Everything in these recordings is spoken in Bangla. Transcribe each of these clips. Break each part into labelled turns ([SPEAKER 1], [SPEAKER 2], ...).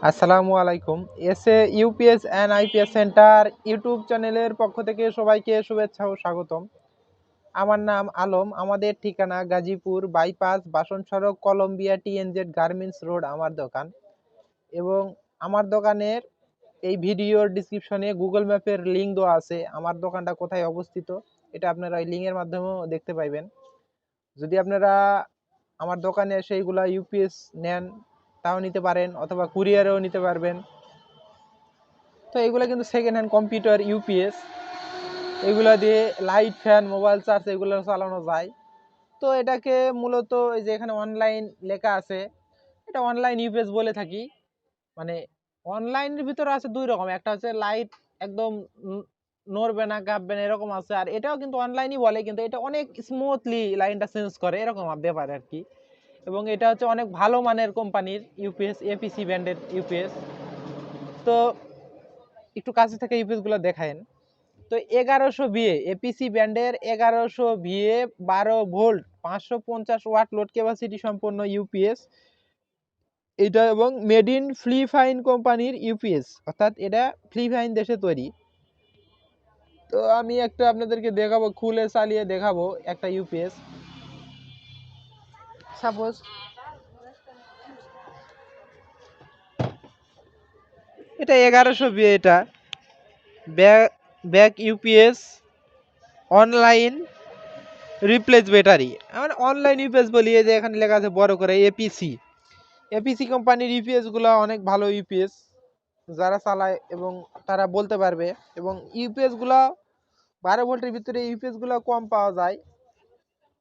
[SPEAKER 1] আসসালামু আলাইকুম। SA UPS and IPS centre YouTube চ্যানেলের পক্ষ থেকে সবাইকে শুভেচ্ছা ও স্বাগতম। আমার নাম আলম। আমাদের ঠিকানা গাজীপুর বাইপাস, বাসন সড়ক, কলম্বিয়া টিএনজেড গার্মেন্টস রোড আমার দোকান। এবং আমার দোকানের এই ভিডিওর ডিসক্রিপশনে গুগল ম্যাপের লিঙ্ক দেওয়া আছে আমার দোকানটা কোথায় অবস্থিত। এটা আপনারা ওই লিঙ্কের মাধ্যমেও দেখতে পাইবেন। যদি আপনারা আমার দোকানে এসে এইগুলা ইউপিএস নেন তাও নিতে পারেন, অথবা কুরিয়ারেও নিতে পারবেন। তো এগুলো কিন্তু সেকেন্ড হ্যান্ড কম্পিউটার ইউপিএস, এগুলো দিয়ে লাইট, ফ্যান, মোবাইল চার্জ এগুলো চালানো যায়। তো এটাকে মূলত এই যে এখানে অনলাইন লেখা আছে, এটা অনলাইন ইউপিএস বলে থাকি। মানে অনলাইনের ভিতরে আছে দুই রকম, একটা হচ্ছে লাইট একদম নড়বে না কাঁপবে না এরকম আছে, আর এটাও কিন্তু অনলাইনই বলে, কিন্তু এটা অনেক স্মুথলি লাইনটা চেঞ্জ করে এরকম ব্যাপার আর কি। এবং এটা হচ্ছে অনেক ভালো মানের কোম্পানির ইউপিএস, এপিসি ব্র্যান্ডের ইউপিএস। তো একটু কাছে থেকে ইউপিএস গুলো দেখায়েন। তো 1100 VA এপিসি ব্র্যান্ডের 1100 VA 12 volt 550 watt load capacity সম্পন্ন ইউপিএস এটা, এবং মেড ইন ফিলিপাইন কোম্পানির ইউপিএস, অর্থাৎ এটা ফিলিপাইন দেশে তৈরি। তো আমি একটা আপনাদেরকে দেখাবো, খুলে চালিয়ে দেখাবো একটা ইউপিএস। সাপোজ এটা 1100 VA, এটা back UPS online replace battery. আমরা অনলাইন ইউপিএস বলি, এই যে এখানে লেখা আছে বড় করে এপিসি। এপিসি কোম্পানির ইউপিএস গুলো অনেক ভালো ইউপিএস, যারা চালায় এবং তারা বলতে পারবে। এবং ইউপিএস গুলো 12 ভোল্টের ভিতরে ইউপিএস গুলো কম পাওয়া যায়।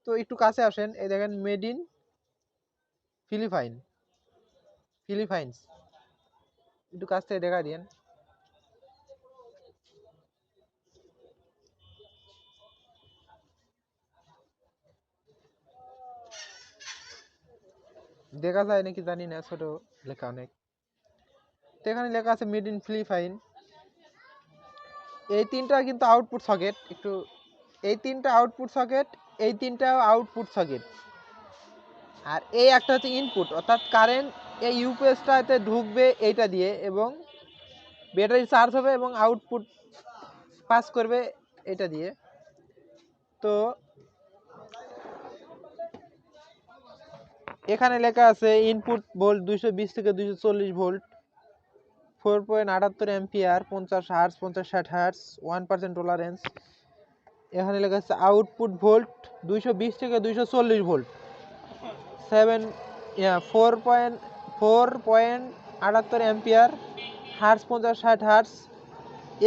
[SPEAKER 1] তো একটু কাছে আসেন, এই দেখেন মেড ইন ফিলিপাইন্স, একটু কাছ থেকে দেখা দিন। দেখা যায় নাকি জানি না, ছোট লেখা অনেক। তো এখানে লেখা আছে মেড ইন ফিলিপাইন। এই তিনটা কিন্তু আউটপুট সকেট, একটু এই তিনটা আউটপুট সকেট, এই তিনটা আউটপুট সকেট, আর এই একটা হচ্ছে ইনপুট, অর্থাৎ কারেন্ট এই ইউপিএসটাতে ঢুকবে এইটা দিয়ে, এবং ব্যাটারি চার্জ হবে এবং আউটপুট পাস করবে এটা দিয়ে। তো এখানে লেখা আছে ইনপুট ভোল্ট 220 থেকে 240 volt, 4.78 ampere, 50 hertz, 50-60 hertz, 1% tolerance. এখানে লেখা আছে আউটপুট ভোল্ট 220 থেকে 240 volt, 4.78 ampere, hertz 50-60 hertz,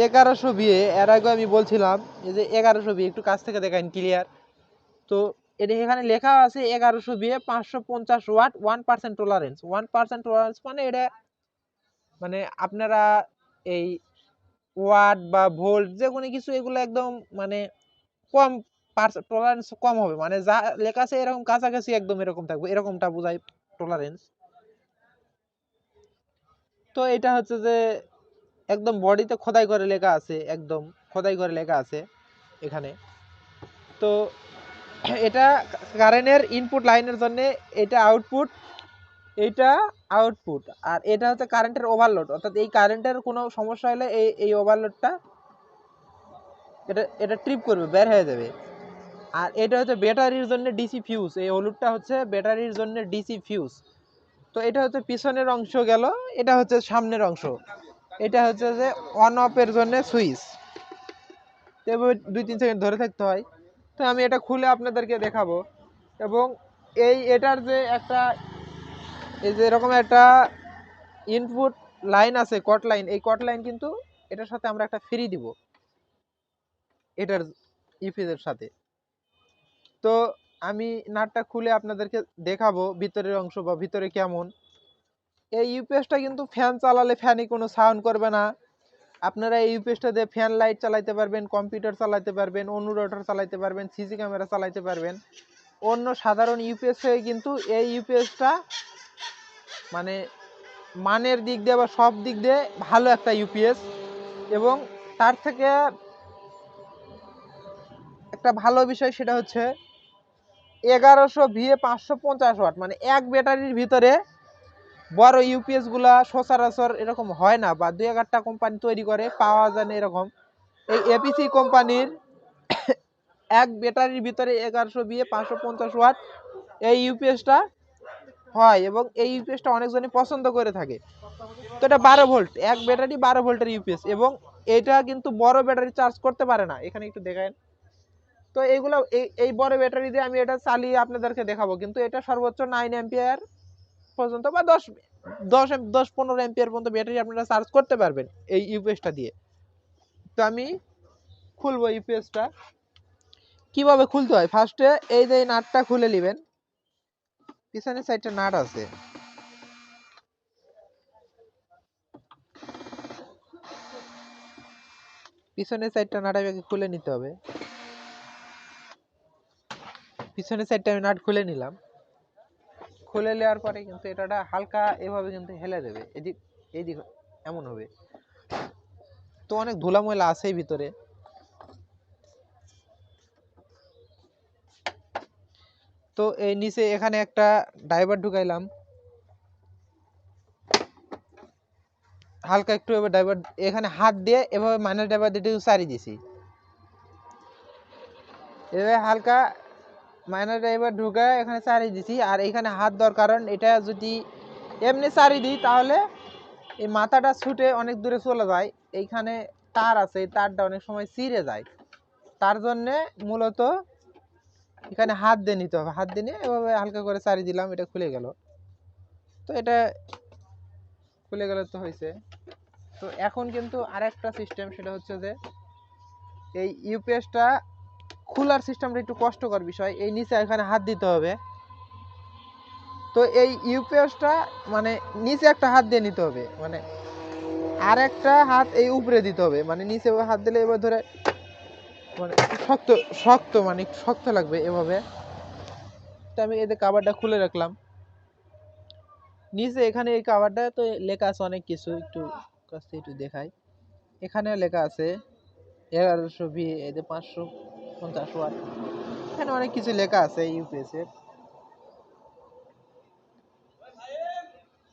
[SPEAKER 1] 1100 VA। এর আগে আমি বলছিলাম এই যে 1100 VA, একটু কাছ থেকে দেখান ক্লিয়ার। তো এটা এখানে লেখা আছে 1100 VA, 550 ওয়াট, 1% টলারেন্স। 1% টলারেন্স মানে এটা, মানে আপনারা এই ওয়াট বা ভোল্ট যে কোনো কিছু এগুলো একদম মানে কম টলারেন্স কম হবে, মানে যা লেখা আছে এরকম কাছাকাছি একদম এরকম থাকবে, এরকমটা বোঝায় টলারেন্স। তো এটা হচ্ছে যে একদম বডিতে খোদাই করে লেখা আছে, একদম খোদাই করে লেখা আছে এখানে। তো এটা কারেন্টের ইনপুট লাইনের জন্য, এটা আউটপুট, এইটা আউটপুট, আর এটা হচ্ছে কারেন্টের ওভারলোড, অর্থাৎ এই কারেন্টের কোনো সমস্যা হলে এই ওভারলোডটা এটা এটা ট্রিপ করবে, বের হয়ে যাবে। আর এটা হচ্ছে ব্যাটারির জন্য ডিসি ফিউজ, এই হলুদটা হচ্ছে ব্যাটারির জন্য ডিসি ফিউজ। তো এটা হচ্ছে পিছনের অংশ গেল, এটা হচ্ছে সামনের অংশ, এটা হচ্ছে যে অন অফ এর জন্য সুইচ। তো এভাবে 2-3 সেকেন্ড ধরে থাকতে হয়। তো আমি এটা খুলে আপনাদেরকে দেখাবো। এবং এটার যে একটা, এই যে এরকম একটা ইনপুট লাইন আছে, কট লাইন, এই কট লাইন কিন্তু এটার সাথে আমরা একটা ফ্রি দিব এটার ইউপিএস এর সাথে। তো আমি নাটটা খুলে আপনাদেরকে দেখাবো ভিতরের অংশ বা ভিতরে কেমন। এই ইউপিএসটা কিন্তু ফ্যান চালালে ফ্যানে কোনো সাউন্ড করবে না। আপনারা এই ইউপিএসটা দিয়ে ফ্যান, লাইট চালাতে পারবেন, কম্পিউটার চালাতে পারবেন, অনুরোধর চালাতে পারবেন, সিসি ক্যামেরা চালাতে পারবেন। অন্য সাধারণ ইউপিএস থেকে কিন্তু এই ইউপিএসটা মানে মানের দিক দিয়ে বা সব দিক দিয়ে ভালো একটা ইউপিএস। এবং তার থেকে একটা ভালো বিষয় সেটা হচ্ছে 1100 ভিএ 550 ওয়াট, মানে এক ব্যাটারির ভিতরে বড় ইউপিএস গুলা সচরাচর এরকম হয় না, বা দুই একটা কোম্পানি তৈরি করে পাওয়া যায় না এরকম। এই এপিসি কোম্পানির এক ব্যাটারির ভিতরে 1100 ভিএ 550 ওয়াট এই ইউপিএসটা হয়, এবং এই ইউপিএসটা অনেকজনই পছন্দ করে থাকে। তো এটা 12 ভোল্ট, এক ব্যাটারি 12 ভোল্টের ইউপিএস, এবং এটা কিন্তু বড় ব্যাটারি চার্জ করতে পারে না। এখানে একটু দেখায়। তো এইগুলো এই বড় ব্যাটারি দিয়ে আমি এটা চালিয়ে আপনাদেরকে দেখাবো, কিন্তু এটা সর্বোচ্চ 9 অ্যাম্পিয়ার পর্যন্ত বা 10-15 অ্যাম্পিয়ার পর্যন্ত ব্যাটারি আপনারা চার্জ করতে পারবেন এই ইউপিএসটা দিয়ে। তো আমি খুলবো ইউপিএসটা। কিভাবে খুলতে হয়, ফার্স্টে এই যে নাটটা খুলে নেবেন, পিছনের সাইডটা নাট আছে, পিছনের সাইডটা নাট আগে খুলে নিতে হবে। পিছনের সাইডটা আমি নাট খুলে নিলাম। খুলে নেওয়ার পরে কিন্তু এটা হালকা এভাবে কিন্তু হেলে দেবে, এদিক এইদিক এমন হবে। তো অনেক ধুলা ময়লা আছে ভিতরে। তো এই নিচে এখানে একটা ড্রাইভার ঢুকাইলাম, হালকা একটু এবার ড্রাইভার এখানে হাত দিয়ে এভাবে মাইনাস ড্রাইভার দিয়ে সারি দিছি, এভাবে হালকা মাইনাস ড্রাইভার ঢুকায় এখানে সারি দিছি। আর এখানে হাত দেওয়ার কারণ, এটা যদি এমনি সারি দিই তাহলে এই মাথাটা ছুটে অনেক দূরে চলে যায়। এইখানে তার আছে, এই তারটা অনেক সময় ছিঁড়ে যায়, তার জন্যে মূলত এখানে হাত দিয়ে নিতে হবে। হাত দিয়ে নিয়ে এভাবে হালকা করে সারি দিলাম, এটা খুলে গেল। তো এটা খুলে গেলে তো হয়েছে। তো এখন কিন্তু আরেকটা সিস্টেম, সেটা হচ্ছে যে এই ইউপিএসটা খোলার সিস্টেমটা একটু কষ্টকর বিষয়। এই নিচে এখানে হাত দিতে হবে। তো এই ইউপিএসটা মানে নিচে একটা হাত দিয়ে নিতে হবে, মানে আর একটা হাত এই উপরে দিতে হবে, মানে নিচে হাত দিলে এবার ধরে মানে শক্ত শক্ত, মানে শক্ত লাগবে এভাবে। তো আমি এদের কাভারটা খুলে রাখলাম। নিচে এখানে এই কাভারটা তো লেখা আছে অনেক কিছু, একটু কাছ থেকে একটু দেখাই। এখানে লেখা আছে 1100 ভি, এই যে 550 ওয়াট, এখানে অনেক কিছু লেখা আছে ইউপিএস এর।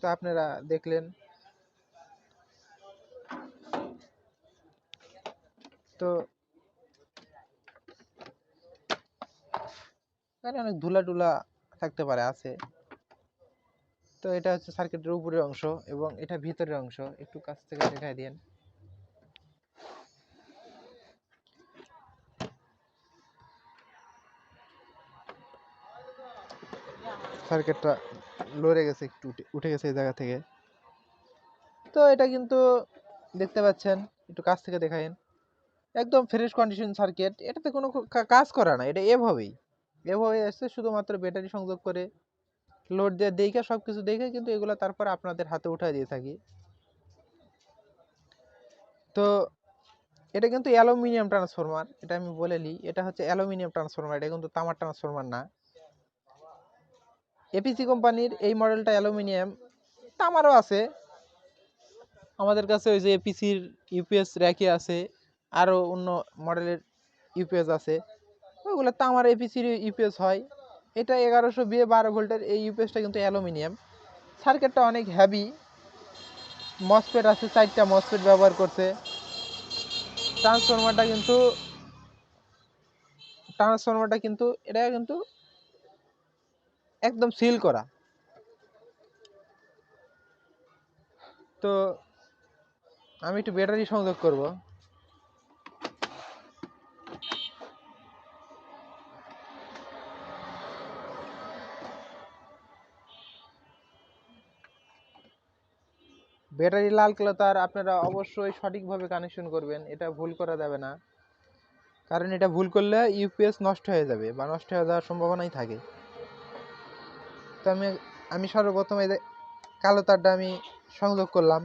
[SPEAKER 1] তো আপনারা দেখলেন। তো এখানে অনেক ধুলা টুলা থাকতে পারে, আছে। তো এটা হচ্ছে সার্কিটের উপরের অংশ, এবং এটা ভিতরের অংশ, একটু কাছ থেকে দেখাই দেন। সার্কিটটা লড়ে গেছে, একটু উঠে গেছে এই জায়গা থেকে। তো এটা কিন্তু দেখতে পাচ্ছেন, একটু কাছ থেকে দেখাইন, একদম ফ্রেশ কন্ডিশন সার্কিট। এটাতে কোনো কাজ করা না, এটা এভাবেই এভাবে এসে শুধুমাত্র ব্যাটারি সংযোগ করে লোড দিয়ে দেখে সবকিছু দেখে কিন্তু এগুলো তারপর আপনাদের হাতে উঠাই দিয়ে থাকি। তো এটা কিন্তু অ্যালুমিনিয়াম ট্রান্সফরমার, এটা আমি বলে নিই, এটা হচ্ছে অ্যালুমিনিয়াম ট্রান্সফরমার, এটা কিন্তু তামার ট্রান্সফরমার না। এপিসি কোম্পানির এই মডেলটা অ্যালুমিনিয়াম, তামারও আছে আমাদের কাছে। ওই যে এপিসির ইউপিএস র্যাকে আছে, আরও অন্য মডেলের ইউপিএস আছে, ওইগুলো তামার এপিসির ইউপিএস হয়। এটা 1100 বিয়ে 12 ভোল্টের এই ইউপিএসটা কিন্তু অ্যালুমিনিয়াম। সার্কিটটা অনেক হেভি, মসফেট আছে 4টা মসফেট ব্যবহার করছে। ট্রান্সফরমারটা কিন্তু এটা কিন্তু একদম সিল করা। তো আমি একটু ব্যাটারি সংযোগ করব। ব্যাটারি লাল কালো তার আপনারা অবশ্যই সঠিকভাবে কানেকশন করবেন, এটা ভুল করা যাবে না, কারণ এটা ভুল করলে ইউপিএস নষ্ট হয়ে যাবে বা নষ্ট হয়ে যাওয়ার সম্ভাবনাই থাকে। তো আমি সর্বপ্রথম এই কালো তারটা আমি সংযোগ করলাম,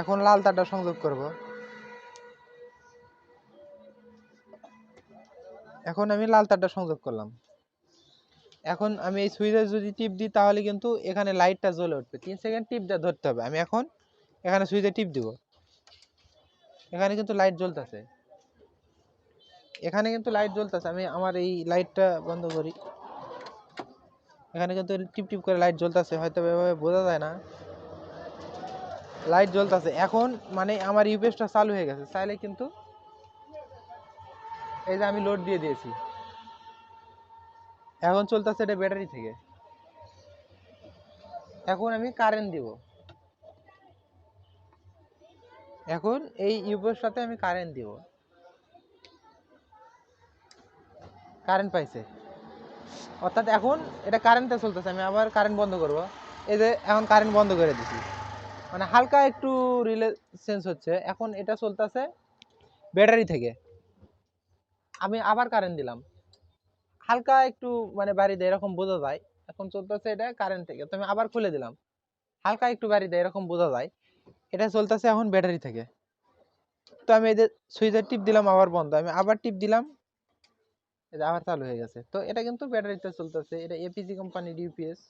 [SPEAKER 1] এখন লাল তারটা সংযোগ করব। এখন আমি লাল তারটা সংযোগ করলাম। এখন আমি এই সুইচে যদি টিপ দিই তাহলে কিন্তু এখানে লাইটটা জ্বলে উঠবে। 3 সেকেন্ড টিপ দিয়ে ধরতে হবে। আমি এখন এখানে সুইচে টিপ দিব, এখানে কিন্তু লাইট জ্বলতেছে। এখানে কিন্তু লাইট জ্বলতেছে, আমি আমার এই লাইটটা বন্ধ করি। এখানে কিন্তু টিপ টিপ করে লাইট জ্বলতেছে, হয়তো এভাবে বোঝা যায় না, লাইট জ্বলতেছে এখন। মানে আমার ইউপিএসটা চালু হয়ে গেছে, চাইলে কিন্তু এই যে আমি লোড দিয়ে দিয়েছি, এখন চলতেছে এটা ব্যাটারি থেকে। এখন আমি কারেন্ট দিব, এখন এই ইউপিএস সাথে আমি কারেন্ট দিব, কারেন্ট পাইছে, অর্থাৎ এখন এটা কারেন্টে চলতেছে। আমি আবার কারেন্ট বন্ধ করব, এই যে এখন কারেন্ট বন্ধ করে দিছি, মানে হালকা একটু রিলে চেঞ্জ হচ্ছে। এখন এটা চলতেছে ব্যাটারি থেকে, আমি আবার কারেন্ট দিলাম, হালকা একটু মানে বাড়ি দেয় এরকম বোঝা যায়। এখন চলতেছে এটা কারেন্ট থেকে, তো আমি আবার খুলে দিলাম, হালকা একটু বাড়ি দেয় এরকম বোঝা যায়। এটা চলতেছে এখন ব্যাটারি থেকে। তো আমি এই যে সুইচের টিপ দিলাম, আবার বন্ধ, আমি আবার টিপ দিলাম, এটা আবার চালু হয়ে গেছে। তো এটা কিন্তু ব্যাটারিতে চলতেছে, এটা এপিজি কোম্পানির ইউপিএস।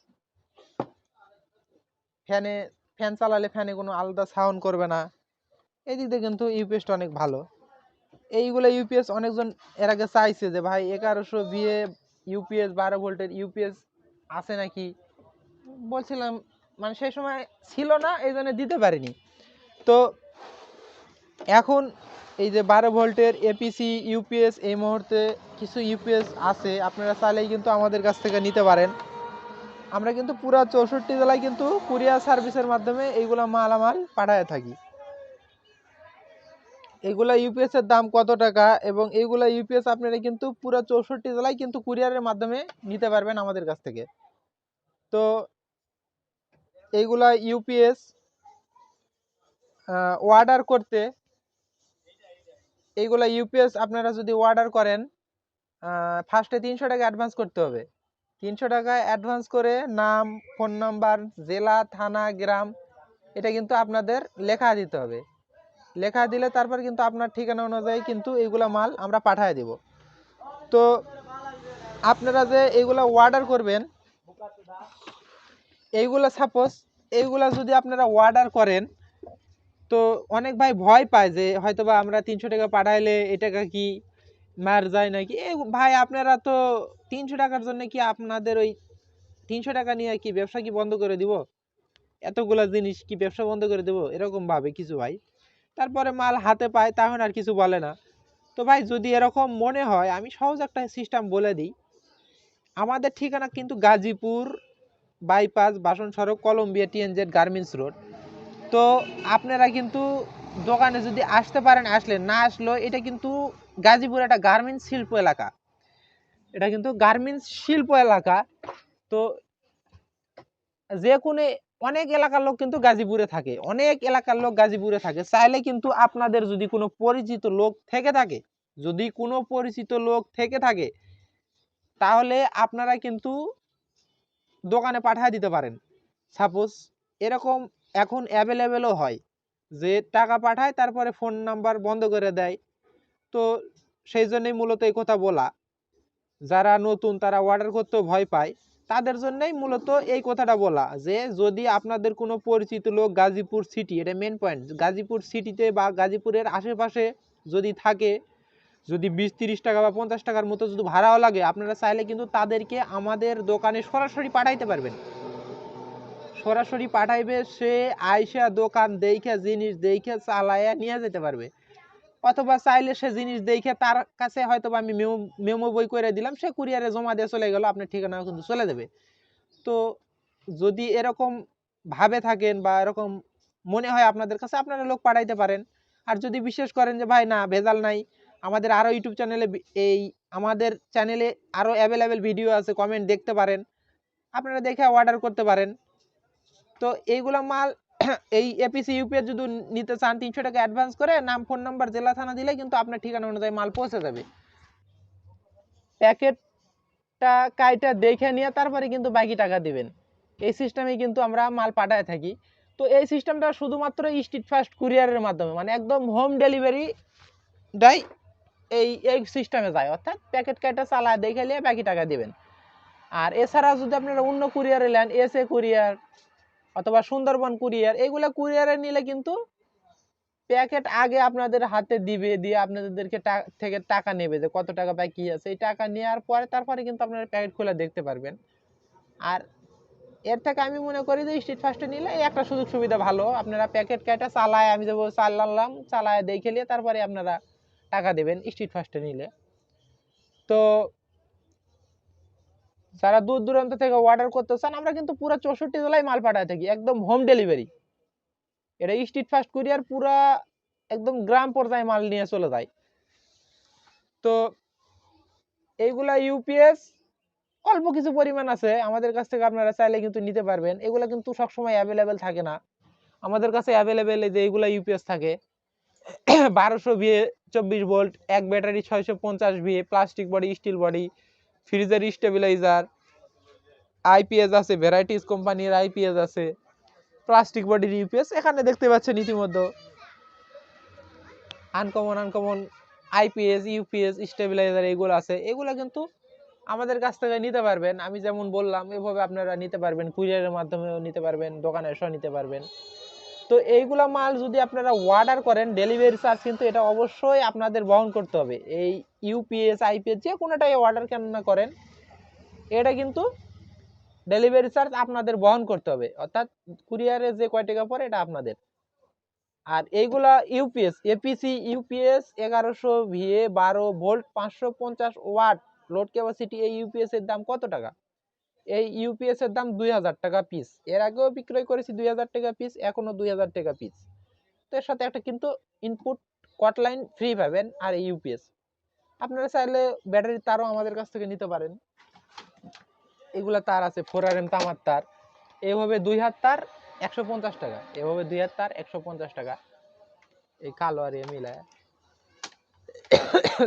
[SPEAKER 1] ফ্যানে ফ্যান চালালে ফ্যানে কোনো আলাদা সাউন্ড করবে না, এই দিক দিয়ে কিন্তু ইউপিএসটা অনেক ভালো। এইগুলো ইউপিএস অনেকজন এর আগে চাইছে যে ভাই 1100 ভিএ ইউপিএস 12 ভোল্টের ইউপিএস আছে নাকি, বলছিলাম মানে সেই সময় ছিল না, এই জন্য দিতে পারিনি। তো এখন এই যে 12 ভোল্টের এপিসি ইউপিএস এই মুহূর্তে কিছু ইউপিএস আছে, আপনারা চাইলেই কিন্তু আমাদের কাছ থেকে নিতে পারেন। আমরা কিন্তু পুরা 64 জেলায় কিন্তু কুরিয়ার সার্ভিসের মাধ্যমে এইগুলা মালামাল পাঠায় থাকি। এগুলা ইউপিএস এর দাম কত টাকা এবং এইগুলা ইউপিএস আপনারা কিন্তু পুরো 64 জেলায় কিন্তু কুরিয়ারের মাধ্যমে নিতে পারবেন আমাদের কাছ থেকে। তো এইগুলা ইউপিএস অর্ডার করতে, এইগুলা ইউপিএস আপনারা যদি অর্ডার করেন, ফার্স্টে 300 টাকা অ্যাডভান্স করতে হবে। 300 টাকা অ্যাডভান্স করে নাম, ফোন নাম্বার, জেলা, থানা, গ্রাম এটা কিন্তু আপনাদের লেখা দিতে হবে। লেখা দিলে তারপর কিন্তু আপনার ঠিকানা অনুযায়ী কিন্তু এইগুলা মাল আমরা পাঠিয়ে দেব। তো আপনারা যে এইগুলা অর্ডার করবেন, এইগুলা সাপোজ এইগুলা যদি আপনারা অর্ডার করেন, তো অনেক ভাই ভয় পায় যে হয়তোবা আমরা 300 টাকা পাঠাইলে এই টাকা কি মার যায় নাকি। এই ভাই আপনারা তো 300 টাকার জন্য কি আপনাদের ওই 300 টাকা নিয়ে কি ব্যবসা কি বন্ধ করে দিব, এতগুলা জিনিস কি ব্যবসা বন্ধ করে দেব, এরকম ভাবে কিছু ভাই। তারপরে মাল হাতে পায় তখন আর কিছু বলে না। তো ভাই যদি এরকম মনে হয়, আমি সহজ একটা সিস্টেম বলে দিই। আমাদের ঠিকানা কিন্তু গাজীপুর বাইপাস, বাসন সড়ক, কলম্বিয়া টিএনজেড গার্মেন্টস রোড। তো আপনারা কিন্তু দোকানে যদি আসতে পারেন আসলেন, না আসলো এটা কিন্তু গাজীপুর একটা গার্মেন্টস শিল্প এলাকা, এটা কিন্তু গার্মেন্টস শিল্প এলাকা। তো যে কোনো অনেক এলাকার লোক কিন্তু গাজীপুরে থাকে, অনেক এলাকার লোক গাজীপুরে থাকে। চাইলে কিন্তু আপনাদের যদি কোনো পরিচিত লোক থেকে থাকে, যদি কোনো পরিচিত লোক থেকে থাকে তাহলে আপনারা কিন্তু দোকানে পাঠিয়ে দিতে পারেন। সাপোজ এরকম এখন অ্যাভেলেবেলও হয় যে টাকা পাঠায় তারপরে ফোন নাম্বার বন্ধ করে দেয়। তো সেই জন্যই মূলত এই কথা বলা, যারা নতুন তারা অর্ডার করতেও ভয় পায়, তাদের জন্যই মূলত এই কথাটা বলা যে যদি আপনাদের কোনো পরিচিত লোক গাজীপুর সিটি, এটা মেন পয়েন্ট, গাজীপুর সিটিতে বা গাজীপুরের আশেপাশে যদি থাকে, যদি 20-30 টাকা বা 50 টাকার মতো যদি ভাড়াও লাগে, আপনারা চাইলে কিন্তু তাদেরকে আমাদের দোকানে সরাসরি পাঠাইতে পারবেন। সরাসরি পাঠাইবে, সে আইসা দোকান দেখে জিনিস দেখে চালায়া নিয়ে যেতে পারবে। অথবা চাইলে সে জিনিস দেখে তার কাছে হয়তো আমি মেমো বই করে দিলাম, সে কুরিয়ারে জমা দিয়ে চলে গেল, আপনার ঠিকানা কিন্তু চলে দেবে। তো যদি এরকম ভাবে থাকেন বা এরকম মনে হয় আপনাদের কাছে, আপনারা লোক পাঠাইতে পারেন। আর যদি বিশেষ করেন যে ভাই না ভেজাল নাই, আমাদের আরো ইউটিউব চ্যানেলে এই আমাদের চ্যানেলে আরো অ্যাভেলেবেল ভিডিও আছে, কমেন্ট দেখতে পারেন, আপনারা দেখে অর্ডার করতে পারেন। তো এইগুলা মাল এই এপিসি ইউপিএস যদি নিতে চান, 300 টাকা অ্যাডভান্স করে নাম, ফোন নাম্বার, জেলা, থানা দিলে কিন্তু আপনার ঠিকানা অনুযায়ী মাল পৌঁছে যাবে। প্যাকেটটা কাইটা দেখে নিয়ে তারপরে কিন্তু বাকি টাকা দিবেন। এই সিস্টেমে কিন্তু আমরা মাল পাঠায় থাকি। তো এই সিস্টেমটা শুধুমাত্র স্ট্রিট ফাস্ট কুরিয়ারের মাধ্যমে, মানে একদম হোম ডেলিভারি দেয়, এই সিস্টেমে যায়, অর্থাৎ প্যাকেট কাইটা চালা দেখে নিয়ে বাকি টাকা দিবেন। আর এছাড়া যদি আপনারা অন্য কুরিয়ারে নেন, এসএ কুরিয়ার অথবা সুন্দরবন কুরিয়ার, এগুলা কুরিয়ারে নিলে কিন্তু প্যাকেট আগে আপনাদের হাতে দিবে, দিয়ে আপনাদেরকে থেকে টাকা নেবে যে কত টাকা পায় কি আছে, এই টাকা নেওয়ার পরে তারপরে কিন্তু আপনারা প্যাকেট খুলে দেখতে পারবেন। আর এর থেকে আমি মনে করি যে স্ট্রিট ফাস্টে নিলে এই একটা সুযোগ সুবিধা ভালো, আপনারা প্যাকেট কাটা চালায়, আমি যাবো চালালাম, চালায় দেখে নিয়ে তারপরে আপনারা টাকা দেবেন স্ট্রিট ফাস্টে নিলে। তো যারা দূর দূরান্ত থেকে অর্ডার করতে চান, আমরা কিন্তু পুরো 64 জেলায় মাল পাঠায় থাকি, একদম হোম ডেলিভারি। এটা স্ট্রিট ফাস্ট কুরিয়ার পুরা একদম গ্রাম পর্যায়ে মাল নিয়ে চলে যায়। তো এইগুলা ইউপিএস অল্প কিছু পরিমাণ আছে আমাদের কাছ থেকে, আপনারা চাইলে কিন্তু নিতে পারবেন। এগুলা কিন্তু সবসময় অ্যাভেলেবেল থাকে না, আমাদের কাছে অ্যাভেলেবেল যে এইগুলা ইউপিএস থাকে 1200 ভিএ 24 ভোল্ট, এক battery 650 VA, plastic body, steel body, ফ্রিজের স্টেবিলাইজার, আইপিএস আছে, ভ্যারাইটিস কোম্পানির আইপিএস আছে, প্লাস্টিক বডির ইউপিএস এখানে দেখতে পাচ্ছেন ইতিমধ্যে আনকমন আইপিএস, ইউপিএস, স্টেবিলাইজার এগুলো আছে। এগুলো কিন্তু আমাদের কাছ থেকে নিতে পারবেন, আমি যেমন বললাম এভাবে আপনারা নিতে পারবেন, কুরিয়ারের মাধ্যমেও নিতে পারবেন, দোকানে এসেও নিতে পারবেন। তো এইগুলা মাল যদি আপনারা অর্ডার করেন, ডেলিভারি চার্জ কিন্তু এটা অবশ্যই আপনাদের বহন করতে হবে। এই ইউপিএস, আইপিএস যে কোনোটাই অর্ডার কেন না করেন, এটা কিন্তু ডেলিভারি চার্জ আপনাদের বহন করতে হবে, অর্থাৎ কুরিয়ারে যে কয় টাকা পড়ে এটা আপনাদের। আর এইগুলা UPS, APC UPS 1100 VA 12 volt 550 watt load capacity, এই ইউপিএস এর দাম কত টাকা? এই ইউপিএস এর দাম 2000 টাকা পিস। এর আগেও বিক্রয় করেছি 2000 টাকা পিস, এখনো 2000 টাকা পিস। তো এর সাথে একটা কিন্তু ইনপুট কট লাইন ফ্রি পাবেন। আর এই ইউপিএস আপনারা চাইলে ব্যাটারি তারও আমাদের কাছ থেকে নিতে পারেন। এগুলা তার আছে 4RM তামার তার, এভাবে 2 হাত তার 150 টাকা, এভাবে 2 হাত তার 150 টাকা, এই কালো আর এ মিলায়।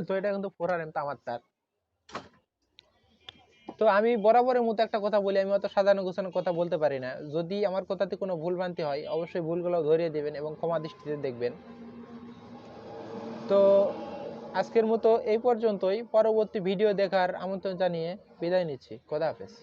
[SPEAKER 1] তো এটা কিন্তু 4RM তামার তার। তো আমি বরাবরের মতো একটা কথা বলি, আমি অত সাজানো গোছানো কথা বলতে পারি না, যদি আমার কথাতে কোনো ভুল ভ্রান্তি হয় অবশ্যই ভুলগুলো ধরিয়ে দেবেন এবং ক্ষমা দৃষ্টিতে দেখবেন। তো আজকের মতো এই পর্যন্তই, পরবর্তী ভিডিও দেখার আমন্ত্রণ জানিয়ে বিদায় নিচ্ছি। খোদা হাফেজ।